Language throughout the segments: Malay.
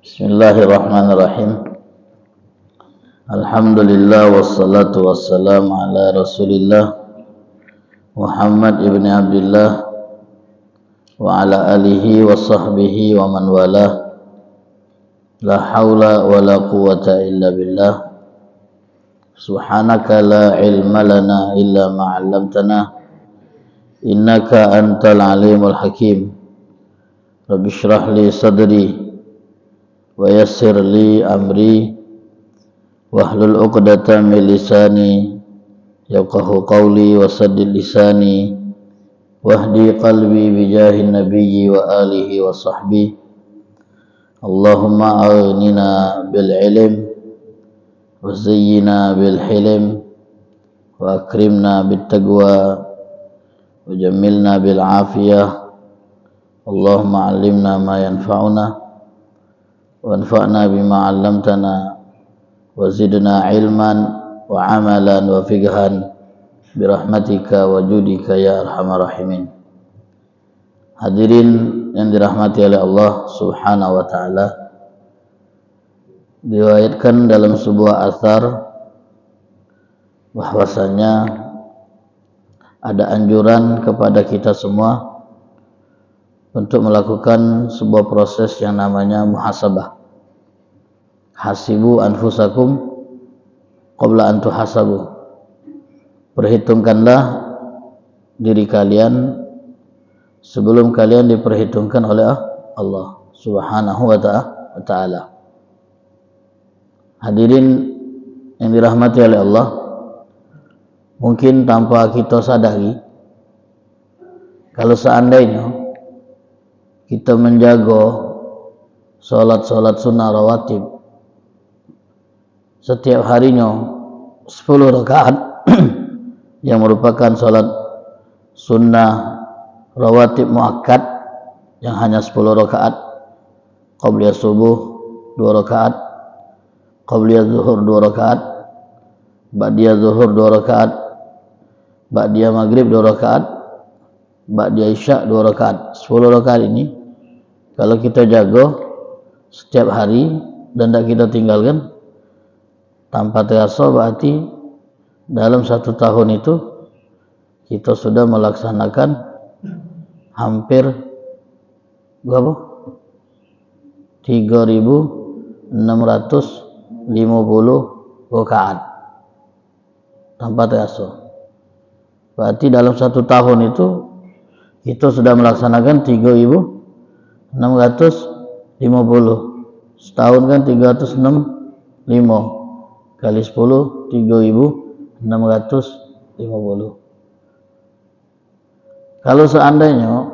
Bismillahirrahmanirrahim. Alhamdulillah wassalatu wassalamu ala Rasulillah Muhammad ibn Abdullah wa ala alihi wa sahbihi wa man wala. La haula wa la quwwata illa billah. Subhanaka la ilma lana illa ma 'allamtana innaka antal alimul hakim. Rabbi shrah li sadri wa yassir li amri wahlul 'uqdatam min lisani yafqahu qawli wa saddid lisani wahdi qalbi bijahin nabiyyi wa alihi wa sahbihi. Allahumma aghnina bil ilm wa zayyina bil hilm wa akrimna bit taqwa wa jammilna bil afiyah. Allahumma 'allimna ma yanfa'una wanfa'na bima 'allamtana wa zidna ilman wa amalan wa fiqhan birahmatika wa judika ya arhamar rahimin. Hadirin yang dirahmati oleh Allah Subhanahu wa taala, diriwayatkan dalam sebuah athar bahwasanya ada anjuran kepada kita semua untuk melakukan sebuah proses yang namanya muhasabah. Hasibu anfusakum qabla an tuhasabu. Perhitungkanlah diri kalian sebelum kalian diperhitungkan oleh Allah Subhanahu wa ta'ala. Hadirin yang dirahmati oleh Allah, mungkin tanpa kita sadari, kalau seandainya kita menjaga salat-salat sunnah rawatib setiap harinya 10 rakaat yang merupakan salat sunnah rawatib muakkad yang hanya 10 rakaat, qabliyah subuh 2 rakaat, qabliyah zuhur 2 rakaat, ba'diyah zuhur 2 rakaat, ba'diyah maghrib 2 rakaat, ba'diyah isya 2 rakaat. 10 rakaat ini kalau kita jaga setiap hari dan tidak kita tinggalkan tanpa terasa, berarti dalam 1 tahun itu kita sudah melaksanakan hampir berapa? 3.650 rakaat tanpa terasa. Berarti dalam 1 tahun itu kita sudah melaksanakan 3.650. Setahun kan 365 kali 10 3.650. Kalau seandainya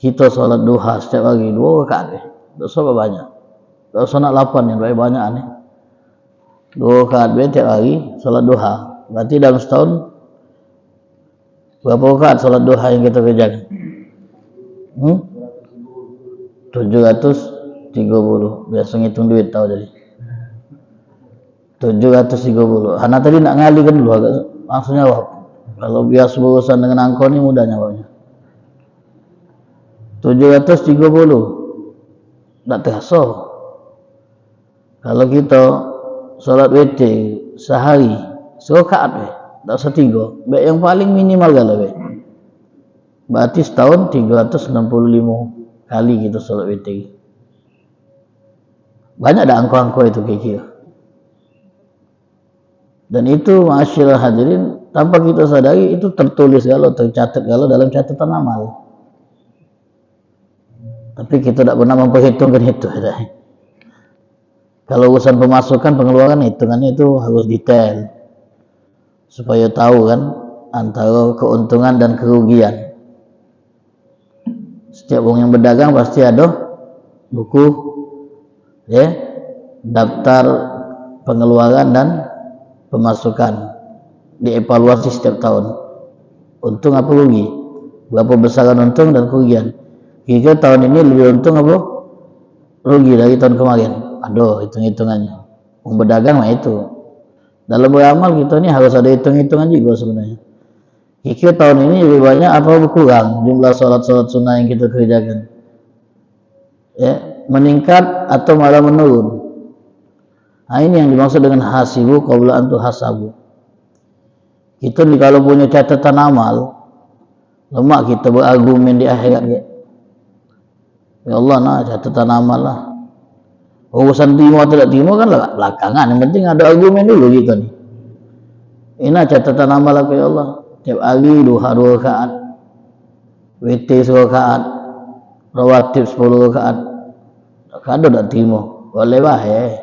kita sholat duha setiap pagi 2 rakaat, dosa banyak. Dosa nak 8 yang banyak nih. 2 rakaat setiap hari sholat duha. Berarti dalam setahun berapa rakaat sholat duha yang kita kerjakan? 730. Biasa ngitung duit tahu jadi 730. Hana tadi nak ngali kan dulu agak langsung jawab. Kalau biasa berurusan dengan angka ni mudah jawabnya. 730 tak terasa. Kalau kita solat witir sehari serakaat tak usah 3, baik yang paling minimal kalau berarti setahun 365 kali kita solat witir. Banyak dah angka-angka itu kira-kira. Dan itu ma'asyiral hadirin, tanpa kita sadari itu tertulis kalau tercatat kalau dalam catatan amal. Tapi kita tidak pernah memperhitungkan itu. Kalau urusan pemasukan pengeluaran, hitungannya itu harus detail supaya tahu kan antara keuntungan dan kerugian. Setiap orang yang berdagang pasti ada buku daftar pengeluaran dan pemasukan, dievaluasi setiap tahun. Untung apa rugi, berapa besaran untung dan kerugian. Kira tahun ini lebih untung apa rugi dari tahun kemarin, ada hitung-hitungannya. Orang berdagang mah itu. Dalam beramal kita ini harus ada hitung-hitungan juga sebenarnya. Kira tahun ini lebih banyak apa berkurang jumlah salat-salat sunnah yang kita kerjakan. ya, meningkat atau malah menurun. Nah, ini yang dimaksud dengan hasibu qabla an tuhasabu. Kita nih kalau punya catatan amal, lemak kita berargumen di akhirat ya. Ya Allah, nah catatan amal lah. Urusan timur atau tidak timur kan belakangan, yang penting ada argumen dulu gitu nih. Ini catatan amal aku ya Allah. Tiap hari duha 2 rakaat, WT 10 rakaat, rawatib 10 rakaat. Kada tak timur, boleh bah ya.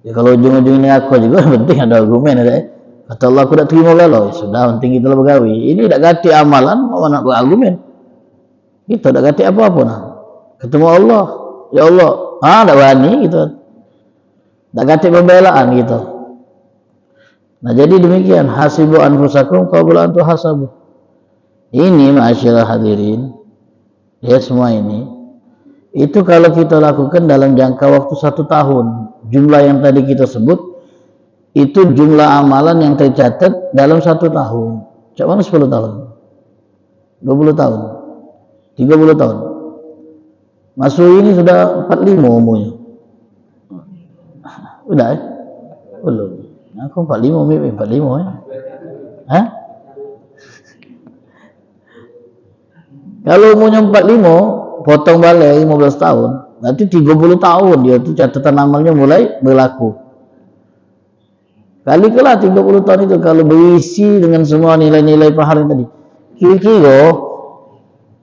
Ya kalau ujung-ujungnya aku juga penting ada argumen ya. Kata Allah aku tak terima lalu, sudah penting kita bergawi. Ini tak ganti amalan, mau nak berargumen. Kita tak ganti apa-apa nah. Ketemu Allah, ya Allah, tak berani gitu. Tak ganti pembelaan gitu. Nah jadi demikian, hasibu anfusakum qabla an tuhasabu. Ini ma'asyiral hadirin, ya semua ini, itu kalau kita lakukan dalam jangka waktu 1 tahun, jumlah yang tadi kita sebut, itu jumlah amalan yang tercatat dalam 1 tahun. Cak mana 10 tahun? 20 tahun? 30 tahun? Masuk ini sudah 45 umurnya. Udah ya? Belum. Aku 45, mimpi 45 ya. Hah? Kalau umurnya 45, potong balik 15 tahun, nanti 30 tahun dia tuh catatan amalnya mulai berlaku. Kali kelah 30 tahun itu kalau berisi dengan semua nilai-nilai pahala tadi. Kira-kira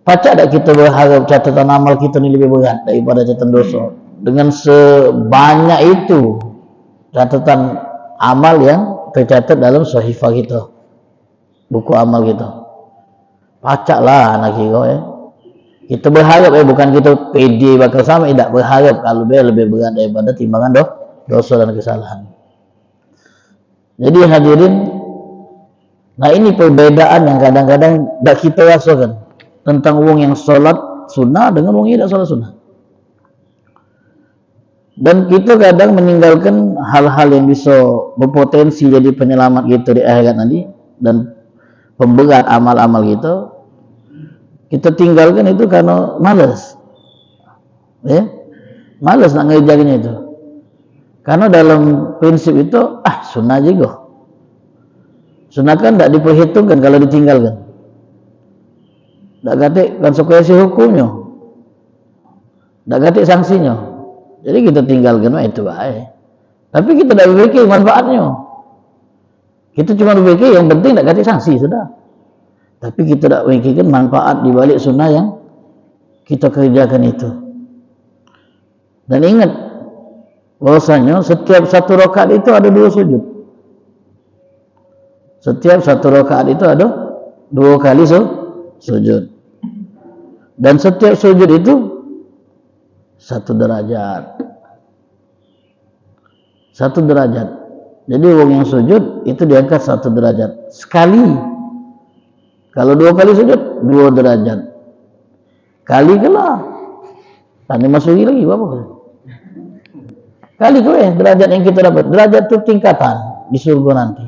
pacak tak kita berharap catatan amal kita ini lebih berat daripada catatan dosa? Dengan sebanyak itu catatan amal yang tercatat dalam sahifah kita, buku amal kita. Pacak lah anak kira ya. Kita berharap bukan kita pede bakal sama, tidak berharap kalau dia lebih berat daripada timbangan dosa dan kesalahan. Jadi hadirin, nah ini perbedaan yang kadang-kadang tak kita rasakan tentang wong yang sholat sunnah dengan wong yang tidak sholat sunnah. Dan kita kadang meninggalkan hal-hal yang bisa berpotensi jadi penyelamat kita di akhirat nanti dan pemberat amal-amal kita. Kita tinggalkan itu karena malas, ya, malas nak ngerjakannya itu. Karena dalam prinsip itu, sunnah juga. Sunnah kan tak diperhitungkan kalau ditinggalkan. Tak gatik konsekuensi hukumnya, tak gatik sanksinya. Jadi kita tinggalkan itu baik. Tapi kita tak berpikir manfaatnya. Kita cuma berpikir yang penting tak gatik sanksi sudah. Tapi kita tak memikirkan manfaat di balik sunnah yang kita kerjakan itu. Dan ingat bahwasanya setiap 1 rakaat itu ada 2 sujud. Setiap 1 rakaat itu ada 2 kali sujud. Dan setiap sujud itu 1 derajat. 1 derajat. Jadi orang yang sujud itu diangkat 1 derajat sekali. Kalau 2 kali sujud 2 derajat. Kali kelah. Tadi masuki lagi berapa? Kali derajat yang kita dapat. Derajat itu tingkatan di surga nanti.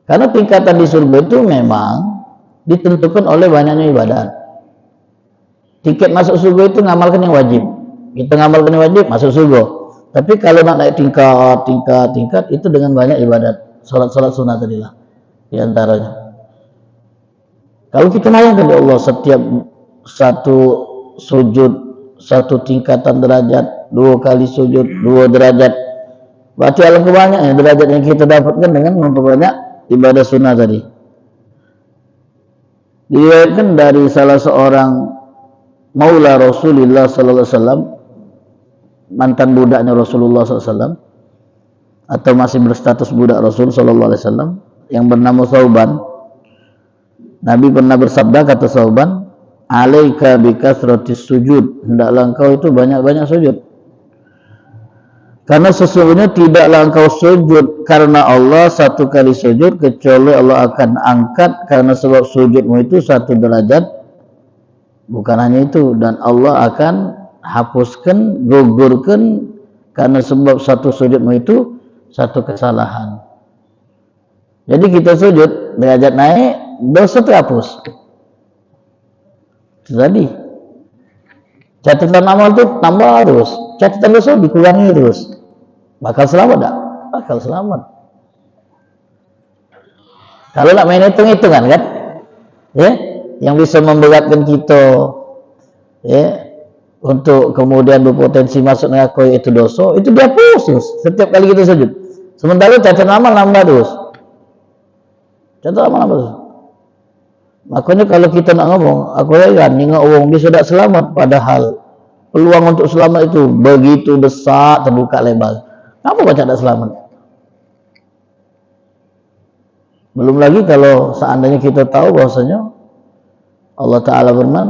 Karena tingkatan di surga itu memang ditentukan oleh banyaknya ibadat. Tiket masuk surga itu ngamalkan yang wajib. Kita ngamalkan yang wajib masuk surga. Tapi kalau nak naik tingkat itu dengan banyak ibadat. Salat-salat sunat tadi lah di antaranya. Kalau kita bayangkan ya Allah, setiap 1 sujud 1 tingkatan derajat, 2 kali sujud 2 derajat. Berarti alangkah banyaknya derajat yang kita dapatkan dengan memperbanyak ibadah sunnah tadi. Diriwayatkan dari salah seorang maula Rasulullah sallallahu alaihi wasallam, mantan budaknya Rasulullah sallallahu alaihi wasallam atau masih berstatus budak Rasul sallallahu alaihi wasallam yang bernama Thauban. Nabi pernah bersabda, kata Thauban, alaika bikasratis sujud, hendaklah engkau itu banyak-banyak sujud. Karena sesungguhnya tidaklah engkau sujud karena Allah 1 kali sujud kecuali Allah akan angkat karena sebab sujudmu itu 1 derajat. Bukan hanya itu, dan Allah akan hapuskan, gugurkan karena sebab 1 sujudmu itu 1 kesalahan. Jadi kita sujud, derajat naik, dosa terhapus. Itu tadi. Catatan amal itu tambah terus, catatan dosa dikurangi terus. Bakal selamat tak? Bakal selamat. Kalau nak main hitung-hitungan kan, ya, yang bisa memberatkan kita, ya, untuk kemudian berpotensi masuk neraka itu dosa, itu dihapus terus setiap kali kita sujud. Sementara catatan amal nambah terus. Catatan amal nambah terus. Makanya kalau kita nak ngomong, aku heran ingat orang dia sudah selamat, padahal peluang untuk selamat itu begitu besar, terbuka lebar. Kenapa baca tak selamat? Belum lagi kalau seandainya kita tahu bahwasanya Allah Ta'ala berfirman,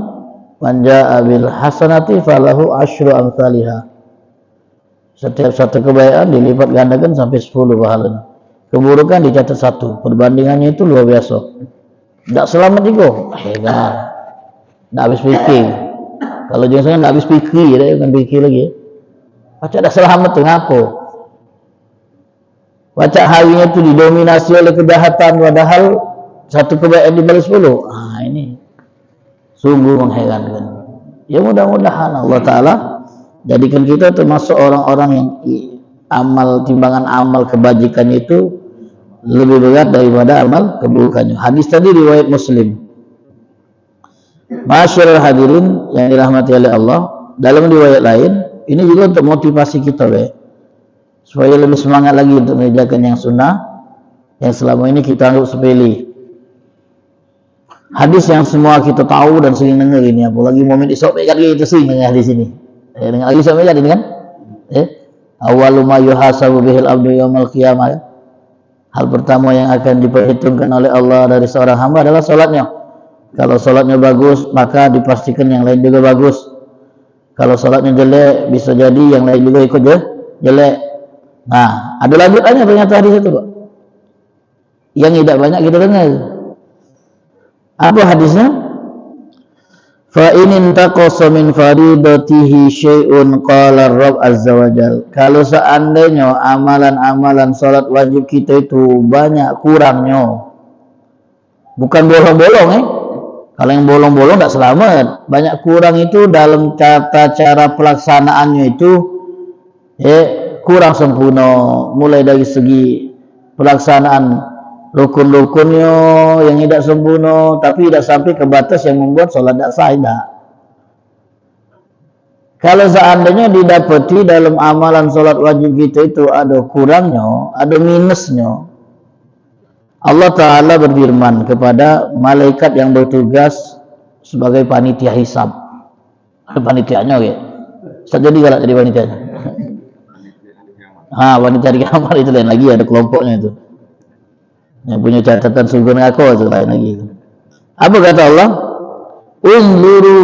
man jaa bil hasanati falahu asyru amsalihha. Setiap satu kebaikan dilipat gandakan sampai 10 pahalanya. Keburukan dicatat 1. Perbandingannya itu luar biasa. Tak selamat juga. Hebat. Tak habis fikir. Kalau jangan tak habis fikir, dia bukan fikir lagi. Baca tak selamat tu ngapo? Baca harinya itu didominasi oleh kejahatan, padahal satu kebaikan dibalas 10. Ini sungguh mengherankan. Ya mudah-mudahan Allah Ta'ala jadikan kita termasuk orang-orang yang timbangan amal kebajikan itu lebih berat daripada amal keburukannya. Hadis tadi riwayat Muslim. Masyarul hadirin yang dirahmati oleh Allah, dalam riwayat lain ini juga untuk motivasi kita, supaya lebih semangat lagi untuk mengerjakan yang sunnah yang selama ini kita anggap sepele. Hadis yang semua kita tahu dan sering dengar ini, apalagi momen isok kali itu sering dengar di sini. Dengar lagi isok ini kan? Awwalu ma yuhasabu bihil abdu yaumil qiyamah. Hal pertama yang akan diperhitungkan oleh Allah dari seorang hamba adalah salatnya. Kalau salatnya bagus, maka dipastikan yang lain juga bagus. Kalau salatnya jelek, bisa jadi yang lain juga ikut jelek. Nah, ada lanjutannya ternyata hadis itu, Pak. Yang tidak banyak kita dengar. Apa hadisnya? Fa in intaqasa min faridatihi syai'un qala Rabb azza wajal. Kalau seandainya amalan-amalan salat wajib kita itu banyak kurangnya. Bukan bolong-bolong, Kalau yang bolong-bolong tak selamat. Banyak kurang itu dalam tata cara pelaksanaannya itu kurang sempurna, mulai dari segi pelaksanaan rukun-rukunnya yang tidak sempurna, tapi tidak sampai ke batas yang membuat sholat tidak sah. Kalau seandainya didapati dalam amalan sholat wajib kita itu ada kurangnya, ada minusnya, Allah Ta'ala berfirman kepada malaikat yang bertugas sebagai panitia hisab. Ada panitianya, Ustaz jadi galak jadi panitianya. Panitia di kamar itu lain lagi, ada kelompoknya itu. Yang punya catatan surga neraka itu lain lagi. Apa kata Allah? Unzuru,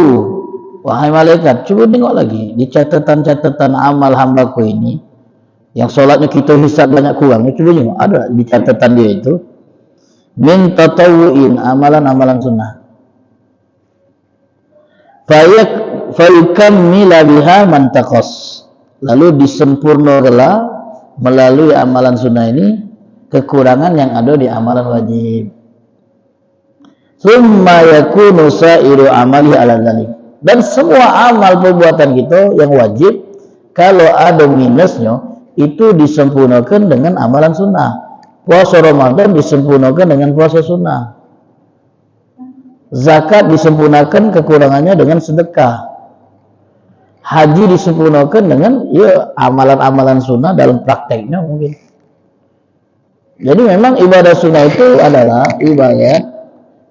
wahai malaikat, coba tengok lagi di catatan-catatan amal hambaku ini, yang sholatnya kita hisab banyak kurang, coba tengok ada di catatan dia itu min tatawu'in, amalan-amalan sunnah. Fayukammila biha man taqas, lalu disempurnakanlah melalui amalan sunnah ini kekurangan yang ada di amalan wajib. Summa yakunu sa'iru amali ala dzalik, dan semua amal perbuatan kita yang wajib kalau ada minusnya itu disempurnakan dengan amalan sunnah. Puasa Ramadan disempurnakan dengan puasa sunnah. Zakat disempurnakan kekurangannya dengan sedekah. Haji disempurnakan dengan amalan-amalan sunnah dalam prakteknya mungkin. Jadi memang ibadah sunnah itu adalah ibadah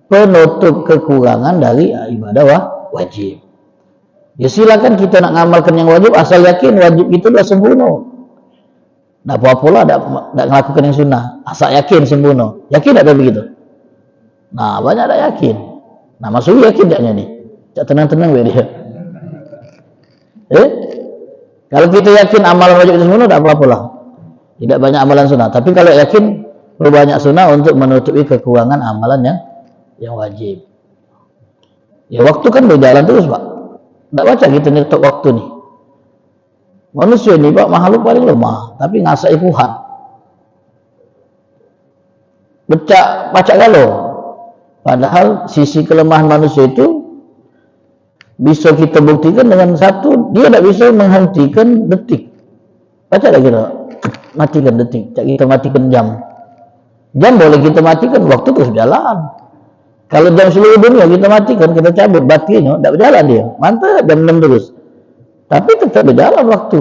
penutup kekurangan dari ibadah wajib. Ya silakan kita nak ngamalkan yang wajib, asal yakin wajib itu sudah sempurna. Tak apa-apa lah tak melakukan yang sunnah, asal yakin sempurna. Yakin tak begitu? Nah, banyak tak yakin. Nah, masuk yakin taknya ni. Tak tenang-tenang dia. Kalau kita yakin amalan wajib itu sempurna, tak apa-apa lah. Tidak banyak amalan sunnah. Tapi kalau yakin berbanyak sunnah untuk menutupi kekurangan amalan yang wajib. Ya waktu kan berjalan terus, Pak. Tak baca kita nyetok waktu ni. Manusia ni, Pak, makhluk paling lemah, tapi ngasai Tuhan. Baca galau. Padahal sisi kelemahan manusia itu bisa kita buktikan dengan satu, dia tidak bisa menghentikan detik. Baca tak kita matikan detik, kita matikan jam. Jam boleh kita matikan, waktu terus jalan. Kalau jam seluruh dunia kita matikan, kita cabut baterainya, tidak berjalan dia. Mantap, jam 6 terus. Tapi tetap berjalan waktu.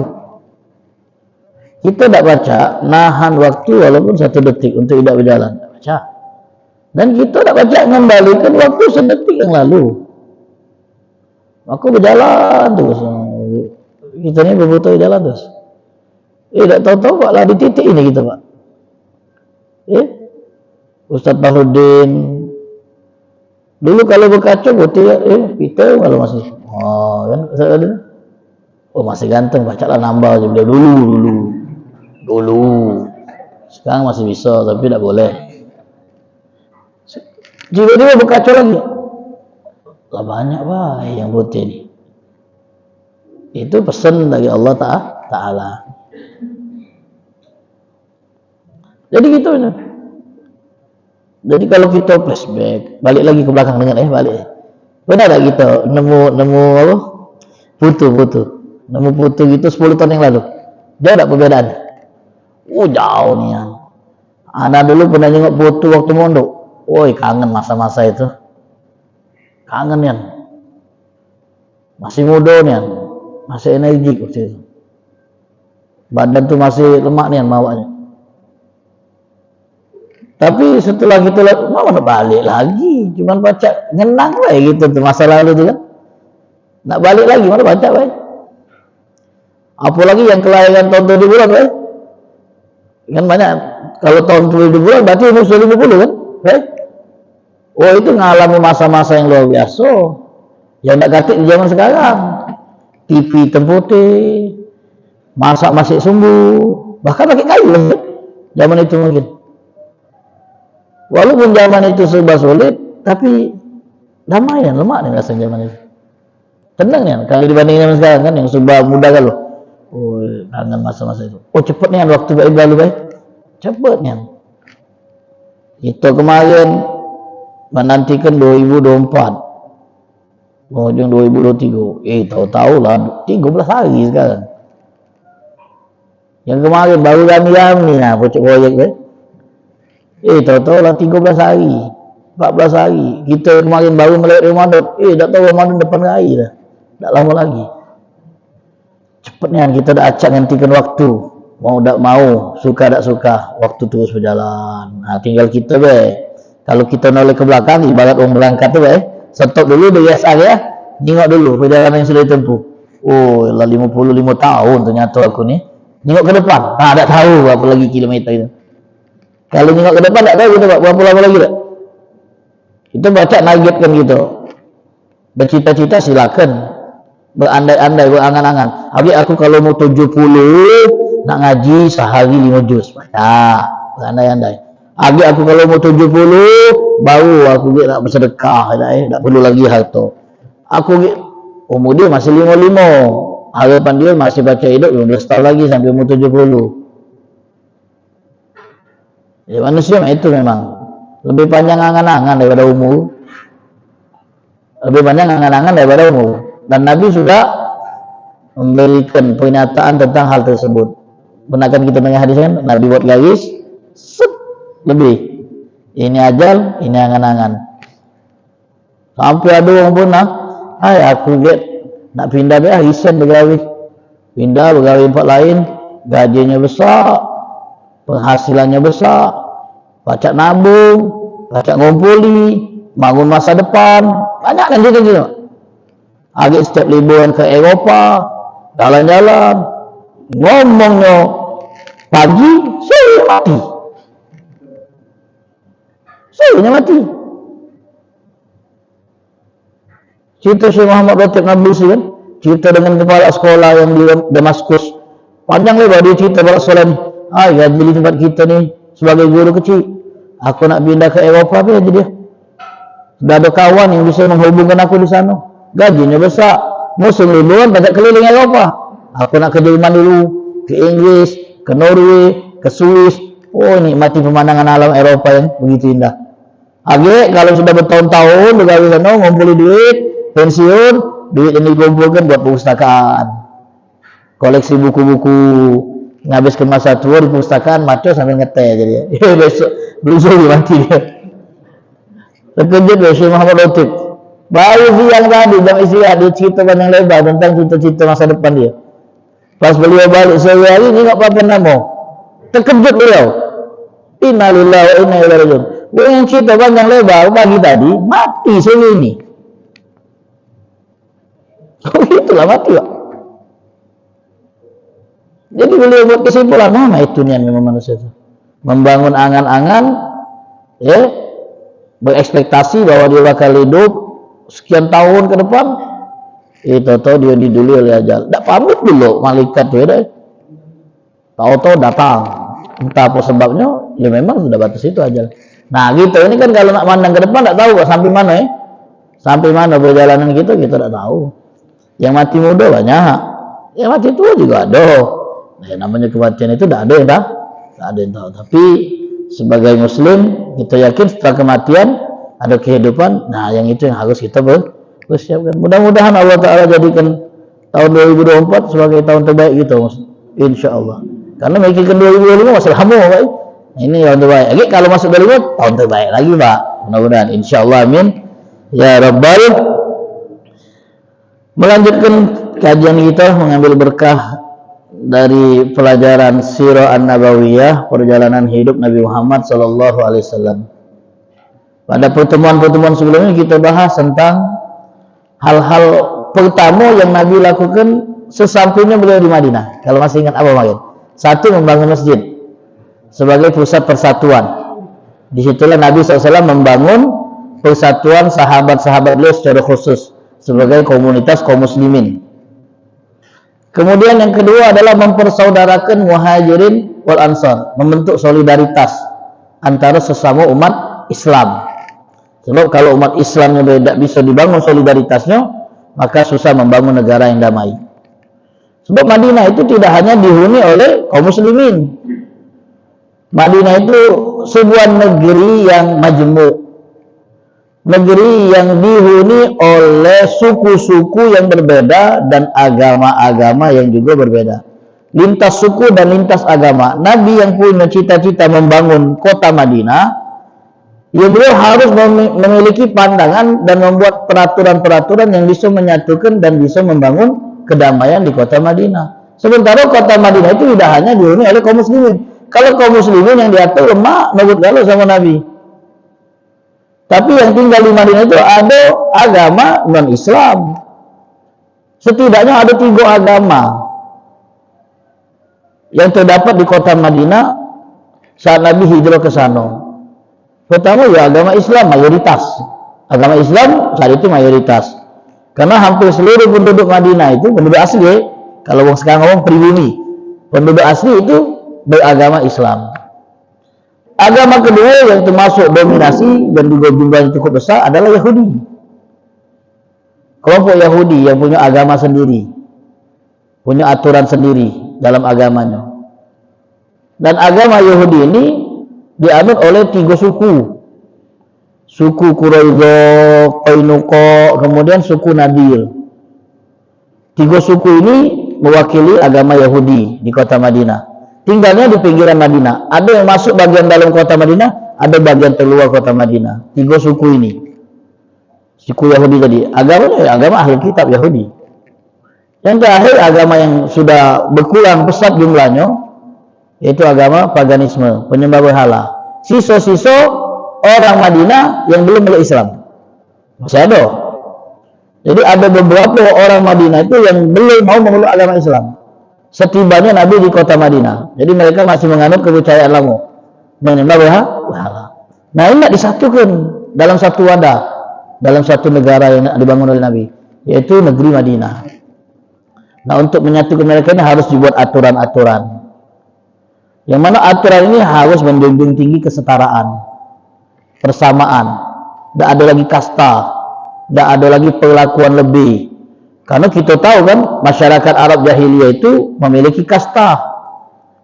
Kita tidak baca, nahan waktu walaupun 1 detik untuk tidak berjalan. Tidak baca. Dan kita tidak baca mengembalikan waktu sedetik yang lalu. Aku berjalan terus. Kita ni berbutuh jalan terus. Tak tahu-tahu Pak lah di titik ini kita Pak. Ustaz Bahrudin. Dulu kalau berkaca putih, kita kalau masih, kan? Masih ganteng, bacalah nambah aja dulu. Sekarang masih bisa, tapi tidak boleh. Tiba-tiba berkaca lagi. Lah banyak Pak yang putih ni. Itu pesan dari Allah Ta'ala. Jadi gitu. Jadi kalau kita flashback, balik lagi ke belakang dengan balik. Benar tak kita nemu apa? Putu. Nemu putu gitu 10 tahun yang lalu. Jauh tak perbedaan? Jauh ni ya. Anak dulu pernah tengok putu waktu mondok. Kangen masa-masa itu. Kangen ya. Masih muda nih, masih energi waktu itu. Badan tuh masih lemak nih bawanya. Tapi setelah kita mau balik lagi, cuman baca ngenang gitu tuh masa lalu tuh kan. Nak balik lagi mana baca baik. Apalagi yang kelahiran tahun 2000-an baik. Kan banyak kalau tahun 2000-an berarti umur 2050 kan, baik. Itu mengalami masa-masa yang luar biasa. Yang tak katik di zaman sekarang. TV temputih, masak masih sumbu, bahkan pakai kayu lah. Zaman itu mungkin. Walaupun zaman itu serba sulit, tapi damai dan lemak nih rasanya zaman itu. Tenang nih, kalau dibandingin zaman sekarang kan yang serba mudah kan loh. Kangen masa-masa itu. Cepet nih waktu baik lalu baik. Cepet nih. Itu kemarin menantikan 2024. Ujung 2023. Tahu-tahu lah 13 hari sekarang. Yang kemarin baru rami-rami pocok proyek tahu-tahu lah 13 hari, 14 hari. Kita kemarin baru melewati Ramadan. Tak tahu Ramadan depan hari dah. Tak lama lagi. Cepatnya kita dah acak hentikan waktu. Mau tak mau, suka tak suka, waktu terus berjalan. Tinggal kita kalau kita noleh ke belakang, ibarat orang berangkat tu stop dulu biasa ya. Tengok dulu perjalanan yang sudah ditempuh. Lah 55 tahun ternyata aku ni. Tengok ke depan. Tak tahu berapa lagi kilometer itu. Kalau tengok ke depan tak tahu kita berapa lama lagi tak. Kita baca nargetkan gitu. Bercita-cita silakan. Berandai-andai, berangan-angan. Habis aku kalau mau 70 nak ngaji sehari 5 juz. Baca. Berandai-andai. Habis aku kalau mau 70 baru aku nak bersedekah tak perlu lagi harta. Aku umur dia masih 55. Harapan dia masih baca hidup 15 tahun lagi sampai umur 70. Manusia itu memang lebih panjang angan-angan daripada umur. Lebih panjang angan-angan daripada umur. Dan Nabi sudah memberikan pernyataan tentang hal tersebut. Benarkan kita dengar hadis kan? Nabi buat garis lebih. Ini ajal, ini angan-angan. Sampai ada orang pun aku nak pindah dia, resign bergaris. Pindah bergaris tempat lain, gajinya besar, penghasilannya besar, pacak nabung, pacak ngumpuli, bangun masa depan, banyak kan gitu. Agak setiap liburan ke Eropah, jalan-jalan, ngomongnya pagi, sore mati. Sorenya mati. Cerita Syekh Muhammad Ratib Nablusi kan, cerita dengan kepala sekolah yang di Damaskus. Panjang lebar dia cerita kepala sekolah ni. Gaji di tempat kita ni sebagai guru kecil. Aku nak pindah ke Eropah apa aja dia. Sudah ada kawan yang bisa menghubungkan aku di sana. Gajinya besar. Musim liburan banyak keliling Eropah. Aku nak ke Jerman dulu, ke Inggris, ke Norway, ke Swiss. Nikmati pemandangan alam Eropah yang begitu indah. Kalau sudah bertahun-tahun bergawe sana, ngumpuli duit, pensiun, duit yang dikumpulkan buat perpustakaan, koleksi buku-buku, ngabiskan masa tua di perpustakaan, maco sambil ngeteh jadi. Besok belum mati dia. Terkejut ya Syekh Muhammad Lutfi. Baru siang tadi jam istirahat dia cerita panjang lebar tentang cita-cita masa depan dia. Pas beliau balik sore hari ini nggak apa-apa namo. Terkejut beliau. Innalillahi wa inna ilaihi raji'un. Yang cerita panjang lebar pagi tadi mati sore ini. Oh itulah mati Pak. Jadi beliau buat kesimpulan mana itu niat memang manusia itu. Membangun angan-angan, ya, berekspektasi bahwa dia bakal hidup sekian tahun ke depan, tahu dia diduli oleh ajal. Tak pamit dulu malaikat tu ya. Tahu-tahu datang. Entah apa sebabnya, ya memang sudah batas itu ajal. Nah gitu, ini kan kalau nak mandang ke depan tak tahu sampai mana ya. Sampai mana perjalanan kita tak tahu. Yang mati muda banyak, yang mati tua juga ada. Nah, namanya kematian itu tak ada yang tahu. Tapi sebagai muslim kita yakin setelah kematian ada kehidupan. Nah yang itu yang harus kita bersiapkan. Mudah-mudahan Allah Ta'ala jadikan tahun 2024 sebagai tahun terbaik kita, insya Allah. Karena mikirkan 2025 masih lama Pak. Nah, ini tahun terbaik lagi. Kalau masuk 2025 tahun terbaik lagi Pak. Mudah-mudahan insya Allah, amin ya rabbal. Melanjutkan kajian kita mengambil berkah dari pelajaran Sirah An-Nabawiyah, perjalanan hidup Nabi Muhammad SAW. Pada pertemuan-pertemuan sebelumnya kita bahas tentang hal-hal pertama yang Nabi lakukan sesampainya beliau di Madinah. Kalau masih ingat apa makin? Satu, membangun masjid sebagai pusat persatuan. Disitulah Nabi SAW membangun persatuan sahabat-sahabat beliau secara khusus sebagai komunitas kaum muslimin. Kemudian yang kedua adalah mempersaudarakan muhajirin wal ansar, membentuk solidaritas antara sesama umat Islam. Sebab kalau umat Islamnya tidak bisa dibangun solidaritasnya, maka susah membangun negara yang damai. Sebab Madinah itu tidak hanya dihuni oleh kaum muslimin. Madinah itu sebuah negeri yang majmuk, negeri yang dihuni oleh suku-suku yang berbeda dan agama-agama yang juga berbeda. Lintas suku dan lintas agama. Nabi yang punya cita-cita membangun kota Madinah, ya beliau harus memiliki pandangan dan membuat peraturan-peraturan yang bisa menyatukan dan bisa membangun kedamaian di kota Madinah. Sementara kota Madinah itu tidak hanya dihuni oleh kaum muslimin. Kalau kaum muslimin yang diatur lemah, nurut galau sama Nabi. Tapi yang tinggal di Madinah itu ada agama non-Islam. Setidaknya ada 3 agama yang terdapat di kota Madinah saat Nabi hijrah ke sana. Pertama ya agama Islam mayoritas. Agama Islam saat itu mayoritas. Karena hampir seluruh penduduk Madinah itu penduduk asli. Kalau orang sekarang ngomong pribumi, penduduk asli itu beragama Islam. Agama kedua yang termasuk dominasi dan juga jumlahnya cukup besar adalah Yahudi. Kelompok Yahudi yang punya agama sendiri, punya aturan sendiri dalam agamanya. Dan agama Yahudi ini dianut oleh 3 suku. Suku Quraidah, Qainuqa, kemudian suku Nadir. 3 suku ini mewakili agama Yahudi di kota Madinah. Tinggalnya di pinggiran Madinah. Ada yang masuk bagian dalam kota Madinah, ada bagian keluar kota Madinah. 3 suku ini. Suku Yahudi tadi. Agamanya agama ahli kitab Yahudi. Yang terakhir agama yang sudah berkurang pesat jumlahnya, yaitu agama paganisme, penyembah berhala. Sisa-sisa orang Madinah yang belum meluk Islam. Masih ada. Jadi ada beberapa orang Madinah itu yang belum mau memeluk agama Islam setibanya Nabi di kota Madinah. Jadi mereka masih menganut kepercayaan lama, menyembah berhala. Nah ini tidak disatukan dalam satu wadah, dalam satu negara yang dibangun oleh Nabi, yaitu negeri Madinah. Nah untuk menyatukan mereka ini harus dibuat aturan-aturan, yang mana aturan ini harus menjunjung tinggi kesetaraan, persamaan. Tidak ada lagi kasta, tidak ada lagi perlakuan lebih. Karena kita tahu kan masyarakat Arab jahiliyah itu memiliki kasta,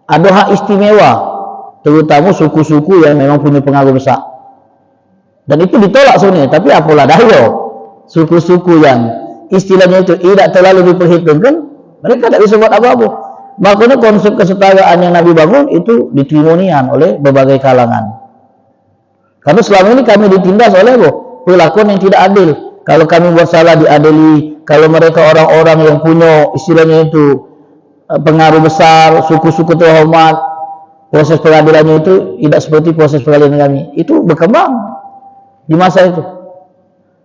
ada hak istimewa, terutama suku-suku yang memang punya pengaruh besar. Dan itu ditolak sebenarnya. Tapi apalah daya suku-suku yang istilahnya itu tidak terlalu diperhitungkan, mereka tidak bisa buat apa-apa. Makanya konsep kesetaraan yang Nabi bangun itu diterima oleh berbagai kalangan. Karena selama ini kami ditindas oleh perlakuan yang tidak adil. Kalau kami buat salah diadili, kalau mereka orang-orang yang punya istilahnya itu pengaruh besar, suku-suku terhormat, proses pengadilannya itu tidak seperti proses pengadilan kami. Itu berkembang di masa itu.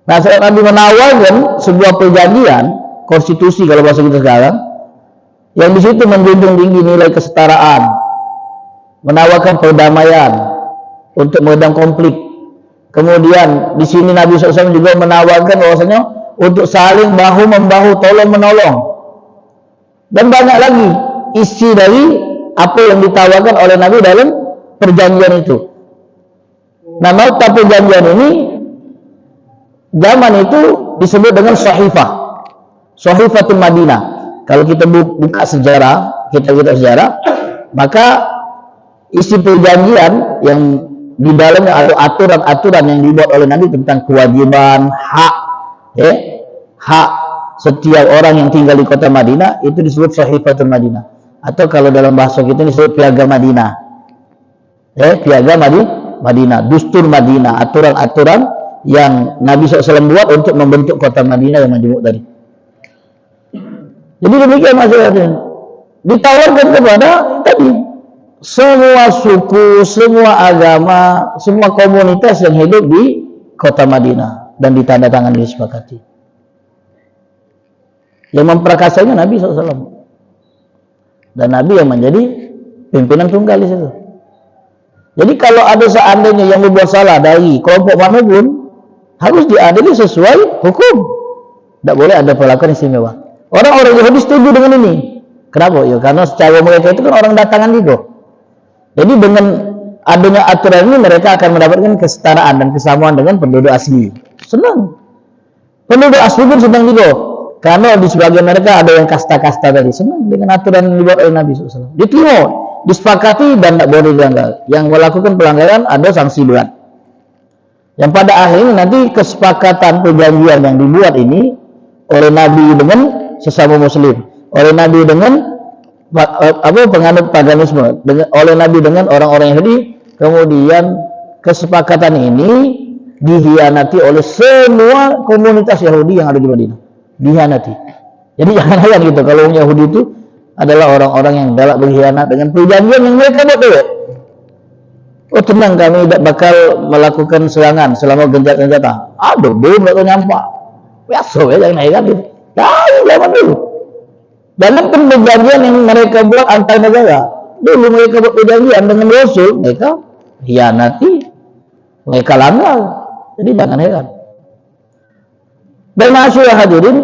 Nah, saat Nabi menawarkan sebuah perjanjian konstitusi kalau bahasa kita sekarang, yang di situ menjunjung tinggi nilai kesetaraan, menawarkan perdamaian untuk meredam konflik. Kemudian di sini Nabi SAW juga menawarkan bahwasanya untuk saling bahu membahu, tolong menolong, dan banyak lagi isi dari apa yang ditawarkan oleh Nabi dalam perjanjian itu. Nah, nota perjanjian ini zaman itu disebut dengan Sahifatul Madinah. Kalau kita buka sejarah, kita sejarah, maka isi perjanjian yang di dalamnya ada aturan-aturan yang dibuat oleh Nabi tentang kewajiban, hak setiap orang yang tinggal di kota Madinah, itu disebut Sahifatul Madinah. Atau kalau dalam bahasa kita disebut Piagam Madinah. Piagam Madinah, Dustur Madinah, aturan-aturan yang Nabi SAW buat untuk membentuk kota Madinah yang majmuk tadi. Jadi demikian masalahnya. Ditawarkan kepada tadi semua suku, semua agama, semua komunitas yang hidup di kota Madinah dan ditandatangani disepakati. Yang memperkasanya Nabi SAW. Dan Nabi yang menjadi pimpinan tunggal di situ. Jadi kalau ada seandainya yang berbuat salah dari kelompok manapun, harus diadili sesuai hukum. Tidak boleh ada perlakuan istimewa. Orang-orang Yahudi setuju dengan ini. Kenapa? Ya karena secara mereka itu kan orang datangan juga. Jadi dengan adanya aturan ini mereka akan mendapatkan kesetaraan dan kesamaan dengan penduduk asli. Senang. Penduduk asli pun senang juga. Karena di sebagian mereka ada yang kasta-kasta tadi. Senang dengan aturan yang dibuat oleh Nabi SAW. Diterima, disepakati dan tidak boleh dilanggar. Yang melakukan pelanggaran ada sanksi berat. Yang pada akhirnya nanti kesepakatan perjanjian yang dibuat ini oleh Nabi dengan sesama Muslim, oleh Nabi dengan penganut paganisme, oleh Nabi dengan orang-orang Yahudi, kemudian kesepakatan ini dihianati oleh semua komunitas Yahudi yang ada di Madinah. Dihianati. Jadi jangan heran gitu kalau Yahudi itu adalah orang-orang yang galak berkhianat dengan perjanjian yang mereka buat dulu. Oh tenang, kami tidak bakal melakukan serangan selama genjat-genjatan. Aduh, belum tak nyampak. Biasa ya, jangan heran gitu. Dari zaman dulu. Dalam perjanjian yang mereka buat antar negara, dulu mereka buat perjanjian dengan Rasul, mereka hianati, mereka langgar. Jadi jangan heran. Dan masyarakat hadirin,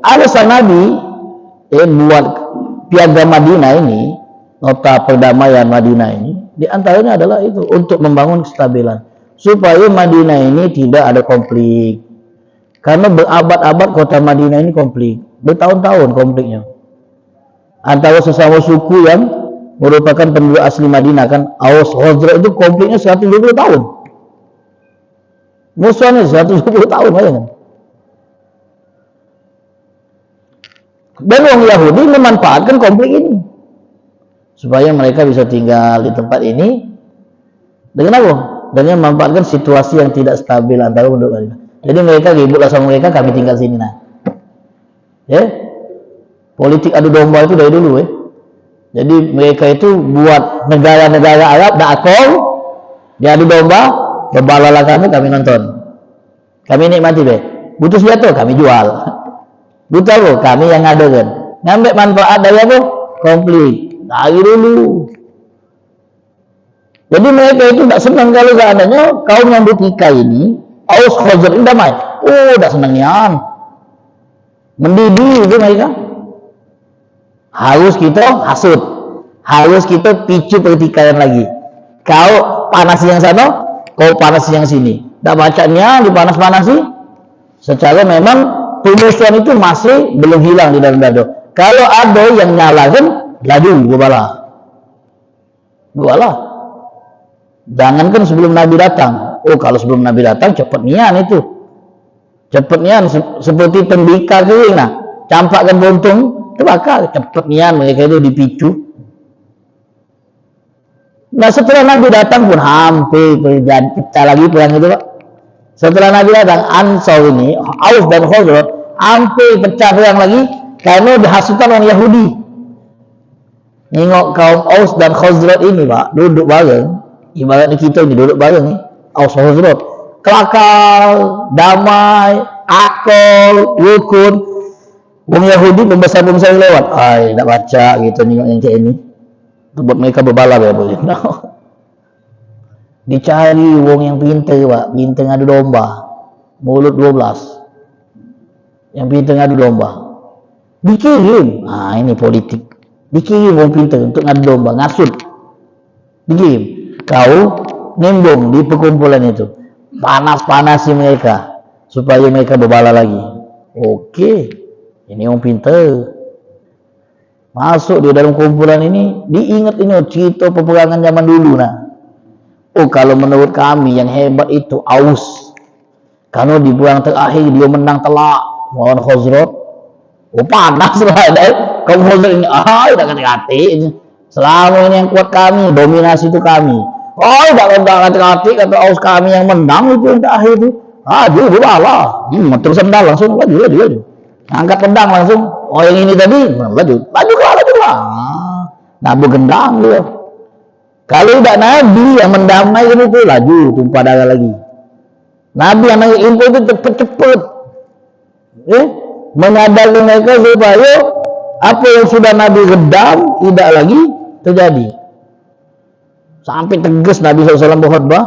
alasan Nabi buat Piagam Madinah ini, nota perdamaian Madinah ini, di antaranya adalah itu untuk membangun kestabilan supaya Madinah ini tidak ada konflik. Karena berabad-abad kota Madinah ini konflik, bertahun-tahun konfliknya antara sesama suku yang merupakan penduduk asli Madinah kan. Aus Khazraj itu konfliknya 120 tahun, musuhnya 120 tahun kan. Dan orang Yahudi memanfaatkan konflik ini supaya mereka bisa tinggal di tempat ini dengan apa? Dengan memanfaatkan situasi yang tidak stabil antara penduduk Madinah. Jadi mereka ributlah sama mereka, kami tinggal sini. Nah, politik adu domba itu dari dulu. Jadi mereka itu buat negara-negara Arab dakol, dia adu domba, berbalalah kami nonton, kami nikmati butuh senjata kami jual, butuh apa kami yang ngadakan, ngambil manfaat dari apa? Konflik dari dulu. Jadi mereka itu tidak senang kalau seandainya kaum yang bertikai ini Aus Khazraj ini damai. Oh, tidak senangnya. Mendidih itu mereka. Harus kita hasut. Harus kita picu pertikaian lagi. Kau panas yang sana, kau panas yang sini. Tak bacanya dipanas-panasi. Secara memang pemusuhan itu masih belum hilang di dalam dada. Kalau ada yang nyalakan, laju gubalah. Jangankan sebelum Nabi datang. Oh, kalau sebelum Nabi datang cepat nian itu. Cepet nian seperti tembikar kering nah, campakkan buntung terbakar. Cepet nian mereka itu dipicu. Nah setelah Nabi datang pun hampir terjadi pecah lagi perang itu Pak. Setelah Nabi datang, Ansar ini, Aus dan Khazraj hampir pecah perang lagi karena dihasutkan orang Yahudi. Nengok kaum Aus dan Khazraj ini Pak, duduk bareng, ibaratnya kita ini duduk bareng nih, Aus dan Khazraj, kelakar, damai, akal, rukun. Orang Yahudi membesar-besar lewat, ay, tak baca gitu nengok yang kayak ini. Buat mereka berbalap ya boleh. No. Dicari wong yang pintar Pak, pintar ngadu domba, mulut 12, yang pintar ngadu domba, dikirim. Nah ini politik, dikirim wong pintar untuk ngadu domba, ngasut, dikirim. Kau nembong di perkumpulan itu, panas-panasi mereka supaya mereka berbalap lagi. Oke, ini wong pintar. Masuk di dalam kumpulan ini, diingat-ingat cerita peperangan zaman dulu nah. Oh kalau menurut kami yang hebat itu Aus. Karena di perang terakhir dia menang telak melawan Khazraj. Oh panas lah kaum Khazraj ini. Tidak hati-hati. Selama ini yang kuat kami, dominasi itu kami. Oh tidak hati-hati kata Aus kami yang menang itu yang terakhir itu. Dia berbalah. Terus sendal langsung laju. Angkat pedang langsung. Oh yang ini tadi laju keluar. Nah bergendang dia. Kalau tidak Nabi yang mendamai itu laju tumpah darah lagi. Nabi yang info itu cepat-cepat, mengadali mereka supaya apa yang sudah Nabi redam tidak lagi terjadi. Sampai tegas Nabi SAW berkhutbah.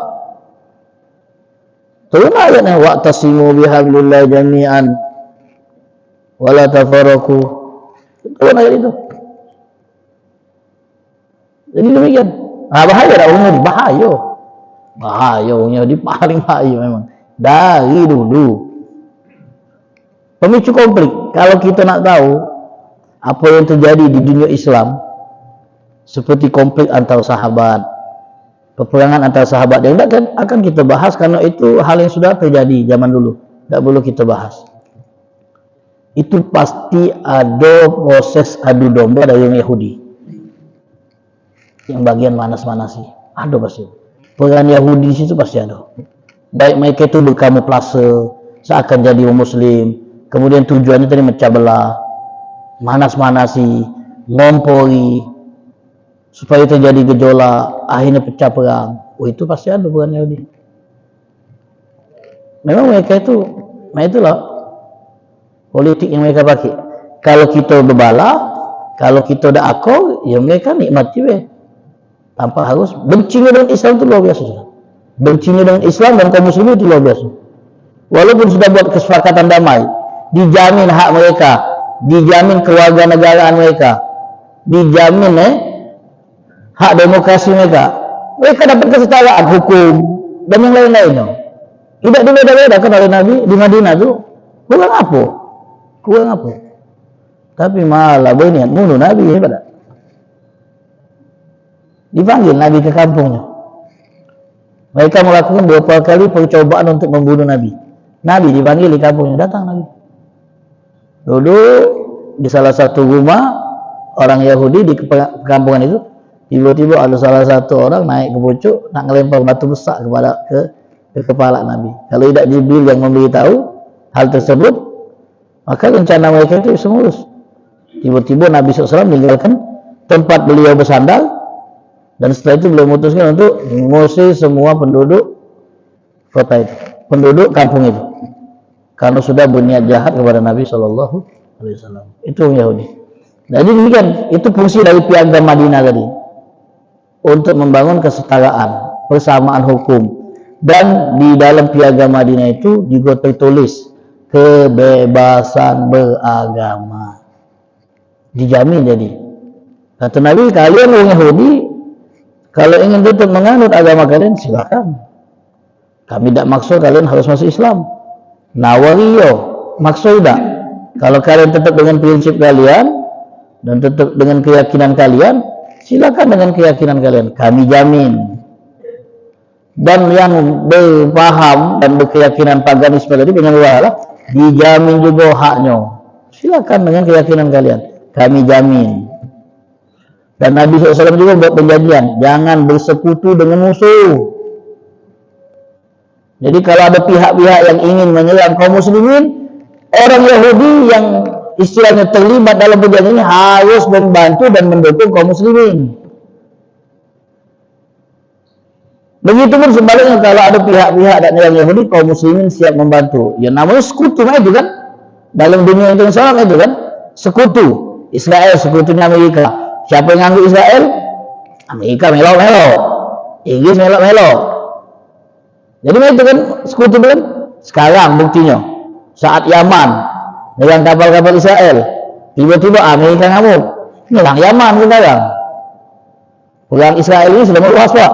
Turun ayatnya wa'tasimu bihablillah jami'an wala tafarraqu. Turun ayat itu. Jadi demikian. Bahaya dah orang Yahudi, bahaya orang Yahudi paling bahaya memang dari dulu. Pemicu konflik, kalau kita nak tahu apa yang terjadi di dunia Islam, seperti konflik antar sahabat, peperangan antar sahabat, yang akan kita bahas karena itu hal yang sudah terjadi zaman dulu, tidak perlu kita bahas. Itu pasti ada proses adu domba dari orang Yahudi. Yang bagian manas-manasi ada pasti. Peran Yahudi di situ pasti ada. Baik mereka itu berkamuflase seakan jadi orang Muslim, kemudian tujuannya tadi mecah belah, manas-manasi, ngompori supaya terjadi gejolak, akhirnya pecah perang. Oh itu pasti ada peran Yahudi. Memang mereka itu, itulah politik yang mereka pakai. Kalau kita berbala, kalau kita ada akal, ya mereka nikmati weh. Tanpa harus bencinya dengan Islam itu luar biasa. Bencinya dengan Islam dan kaum muslimin itu luar biasa. Walaupun sudah buat kesepakatan damai, dijamin hak mereka, dijamin kewarganegaraan mereka, dijamin hak demokrasi mereka. Mereka dapat kesetaraan hukum dan yang lain-lainnya. Tidak dibeda-bedakan oleh Nabi di Madinah itu. Kurang apa? Tapi malah berniat bunuh Nabi hebat. Dipanggil Nabi ke kampungnya. Mereka melakukan beberapa kali percobaan untuk membunuh Nabi. Nabi dipanggil di kampungnya, datang Nabi. Duduk di salah satu rumah orang Yahudi di kampungan itu. Tiba-tiba ada salah satu orang naik ke pucuk nak ngelempar batu besar ke kepala Nabi. Kalau tidak Jibril yang memberitahu hal tersebut, maka rencana mereka itu bisa mulus. Tiba-tiba Nabi SAW meninggalkan tempat beliau bersandar. Dan setelah itu beliau memutuskan untuk mengusir semua penduduk kota itu, penduduk kampung itu, karena sudah berniat jahat kepada Nabi SAW. Itu orang Yahudi. Jadi demikian, itu fungsi dari piagam Madinah tadi, untuk membangun kesetaraan, persamaan hukum. Dan di dalam piagam Madinah itu juga tertulis kebebasan beragama, dijamin. Jadi kata Nabi, kalian orang Yahudi kalau ingin tetap menganut agama kalian silakan. Kami tidak maksud kalian harus masuk Islam. Nawariyo, maksud tidak. Kalau kalian tetap dengan prinsip kalian dan tetap dengan keyakinan kalian, silakan dengan keyakinan kalian. Kami jamin. Dan yang berpaham dan berkeyakinan paganisme tadi dengan luar dijamin juga haknya. Silakan dengan keyakinan kalian, kami jamin. Dan Nabi SAW juga buat perjanjian, jangan bersekutu dengan musuh. Jadi kalau ada pihak-pihak yang ingin menyerang kaum muslimin, orang Yahudi yang istilahnya terlibat dalam perjanjian ini harus membantu dan mendukung kaum muslimin. Begitu pun sebaliknya, kalau ada pihak-pihak dan yang Yahudi, kaum muslimin siap membantu. Ya namanya sekutu itu kan. Dalam dunia internasional itu kan sekutu. Israel sekutunya Amerika. Siapa yang nganggu Israel? Amerika melo-melo, Inggris melo-melo. Jadi itu kan sekutu kan. Sekarang buktinya saat Yaman dengan kapal-kapal Israel, tiba-tiba Amerika ngamuk, nyerang Yaman sekarang. Perang Israel ini sudah meluas, Pak.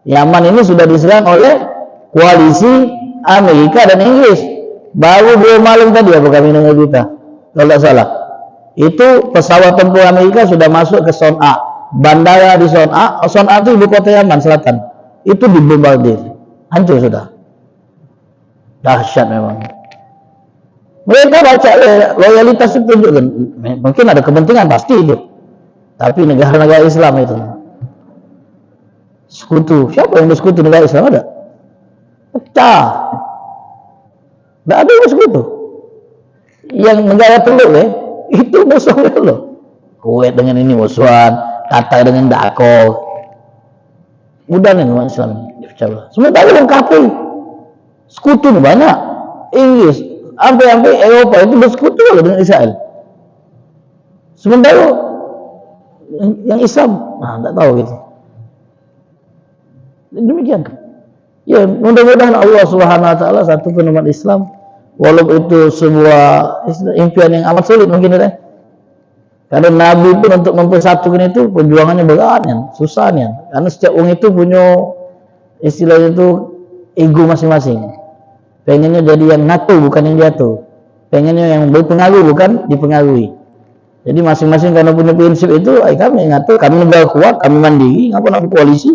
Yaman ini sudah diserang oleh koalisi Amerika dan Inggris. Baru 2 malam tadi apa kami dengar berita, kalau tidak salah. Itu pesawat tempur Amerika sudah masuk ke Son'a, bandara di Son'a. Son'a itu ibu kota Yaman Selatan. Itu dibombardir, hancur sudah. Dahsyat memang. Mereka baca loyalitas itu tunjukkan. Mungkin ada kepentingan pasti itu. Tapi negara-negara Islam itu sekutu. Siapa yang bersekutu negara Islam ada? Pecah. Tidak ada yang bersekutu. Yang negara Teluk itu musuhnya loh. Kuwait dengan ini musuhan, Qatar dengan Dako. Mudah nih umat Islam dipecah belah. Sementara yang kafir sekutu banyak. Inggris, sampai Eropa itu bersekutu dengan Israel. Sementara yang Islam, tak tahu gitu. Demikian. Ya, mudah-mudahan Allah Subhanahu wa taala satukan umat Islam, walaupun itu sebuah impian yang amat sulit mungkin ya. Karena Nabi pun untuk mempersatukan itu perjuangannya berat ya, susah ya. Karena setiap orang itu punya istilahnya itu ego masing-masing. Pengennya jadi yang ngatur bukan yang jatuh. Pengennya yang berpengaruh bukan dipengaruhi. Jadi masing-masing karena punya prinsip itu, kami ngatur, kami negara kuat, kami mandiri, ngapa nak koalisi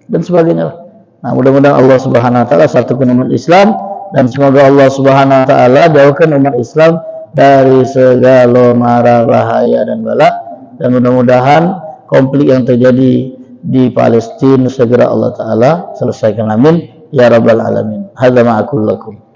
dan sebagainya. Nah, mudah-mudahan Allah Subhanahu wa taala satukan umat Islam, dan semoga Allah Subhanahu wa taala jauhkan umat Islam dari segala mara bahaya dan bala, dan mudah-mudahan konflik yang terjadi di Palestina segera Allah taala selesaikan, amin ya rabbal alamin. Hadza ma aqul lakum.